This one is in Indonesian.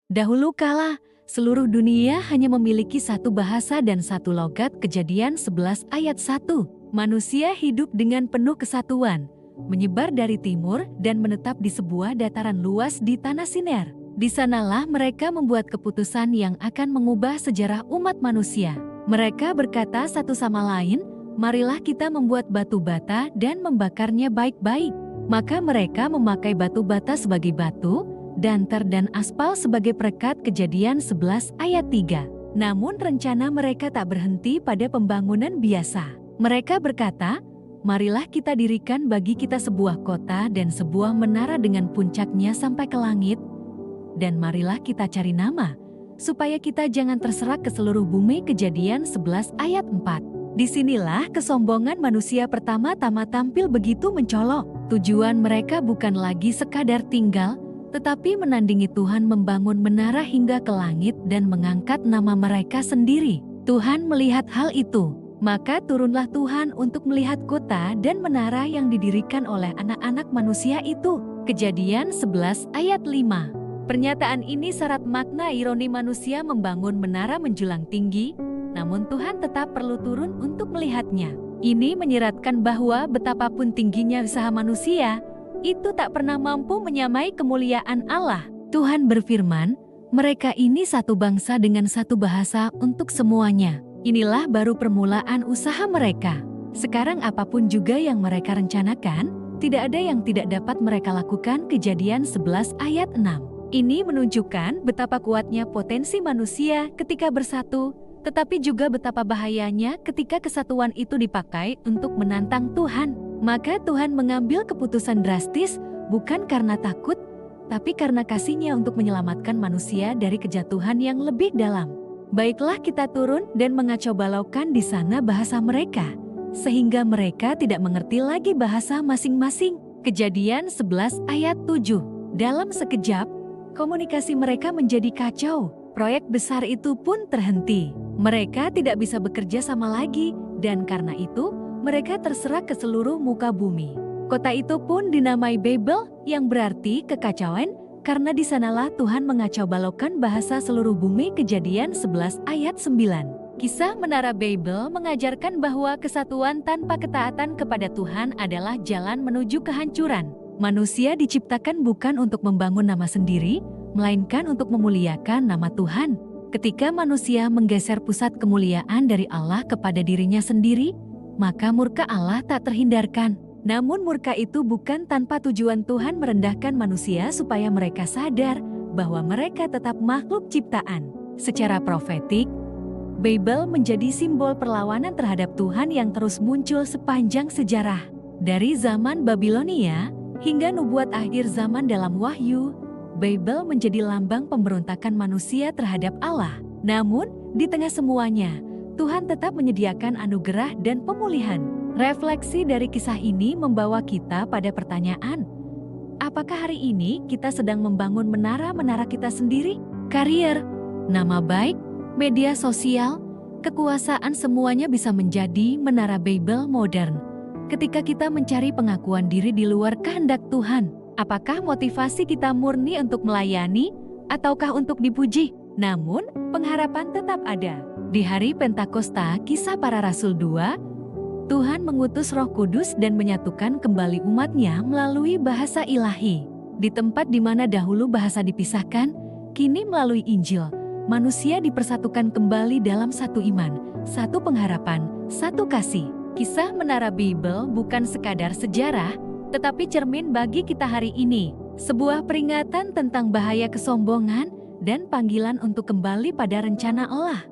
Dahulu kala, seluruh dunia hanya memiliki satu bahasa dan satu logat. Kejadian 11 ayat 1. Manusia hidup dengan penuh kesatuan, menyebar dari timur dan menetap di sebuah dataran luas di tanah Siner. Di sanalah mereka membuat keputusan yang akan mengubah sejarah umat manusia. Mereka berkata satu sama lain, "Marilah kita membuat batu bata dan membakarnya baik-baik." Maka mereka memakai batu bata sebagai batu, danter dan aspal sebagai perekat. Kejadian 11 ayat 3. Namun rencana mereka tak berhenti pada pembangunan biasa. Mereka berkata, "Marilah kita dirikan bagi kita sebuah kota dan sebuah menara dengan puncaknya sampai ke langit. Dan marilah kita cari nama, supaya kita jangan terserak ke seluruh bumi." Kejadian 11 ayat 4. Disinilah kesombongan manusia pertama-tama tampil begitu mencolok. Tujuan mereka bukan lagi sekadar tinggal, tetapi menandingi Tuhan membangun menara hingga ke langit dan mengangkat nama mereka sendiri. Tuhan melihat hal itu, maka turunlah Tuhan untuk melihat kota dan menara yang didirikan oleh anak-anak manusia itu. Kejadian 11 ayat 5. Pernyataan ini syarat makna ironi. Manusia membangun menara menjulang tinggi, namun Tuhan tetap perlu turun untuk melihatnya. Ini menyiratkan bahwa betapapun tingginya usaha manusia, itu tak pernah mampu menyamai kemuliaan Allah. Tuhan berfirman, "Mereka ini satu bangsa dengan satu bahasa untuk semuanya." Inilah baru permulaan usaha mereka. Sekarang apapun juga yang mereka rencanakan, tidak ada yang tidak dapat mereka lakukan. Kejadian 11 ayat 6. Ini menunjukkan betapa kuatnya potensi manusia ketika bersatu, tetapi juga betapa bahayanya ketika kesatuan itu dipakai untuk menantang Tuhan. Maka Tuhan mengambil keputusan drastis, bukan karena takut, tapi karena kasih-Nya untuk menyelamatkan manusia dari kejatuhan yang lebih dalam. Baiklah kita turun dan mengacau balaukan di sana bahasa mereka, sehingga mereka tidak mengerti lagi bahasa masing-masing. Kejadian 11 ayat 7. Dalam sekejap, komunikasi mereka menjadi kacau. Proyek besar itu pun terhenti. Mereka tidak bisa bekerja sama lagi, dan karena itu, mereka terserak ke seluruh muka bumi. Kota itu pun dinamai Babel, yang berarti kekacauan, karena di sanalah Tuhan mengacau balaukan bahasa seluruh bumi. Kejadian 11 ayat 9. Kisah Menara Babel mengajarkan bahwa kesatuan tanpa ketaatan kepada Tuhan adalah jalan menuju kehancuran. Manusia diciptakan bukan untuk membangun nama sendiri, melainkan untuk memuliakan nama Tuhan. Ketika manusia menggeser pusat kemuliaan dari Allah kepada dirinya sendiri, maka murka Allah tak terhindarkan. Namun murka itu bukan tanpa tujuan. Tuhan merendahkan manusia supaya mereka sadar bahwa mereka tetap makhluk ciptaan. Secara profetik, Babel menjadi simbol perlawanan terhadap Tuhan yang terus muncul sepanjang sejarah. Dari zaman Babilonia hingga nubuat akhir zaman dalam Wahyu, Babel menjadi lambang pemberontakan manusia terhadap Allah. Namun, di tengah semuanya, Tuhan tetap menyediakan anugerah dan pemulihan. Refleksi dari kisah ini membawa kita pada pertanyaan, apakah hari ini kita sedang membangun menara-menara kita sendiri? Karier, nama baik, media sosial, kekuasaan, semuanya bisa menjadi menara Babel modern. Ketika kita mencari pengakuan diri di luar kehendak Tuhan, apakah motivasi kita murni untuk melayani, ataukah untuk dipuji? Namun, pengharapan tetap ada. Di hari Pentakosta, Kisah Para Rasul 2, Tuhan mengutus Roh Kudus dan menyatukan kembali umat-Nya melalui bahasa ilahi. Di tempat di mana dahulu bahasa dipisahkan, kini melalui Injil, manusia dipersatukan kembali dalam satu iman, satu pengharapan, satu kasih. Kisah Menara Babel bukan sekadar sejarah, tetapi cermin bagi kita hari ini. Sebuah peringatan tentang bahaya kesombongan dan panggilan untuk kembali pada rencana Allah.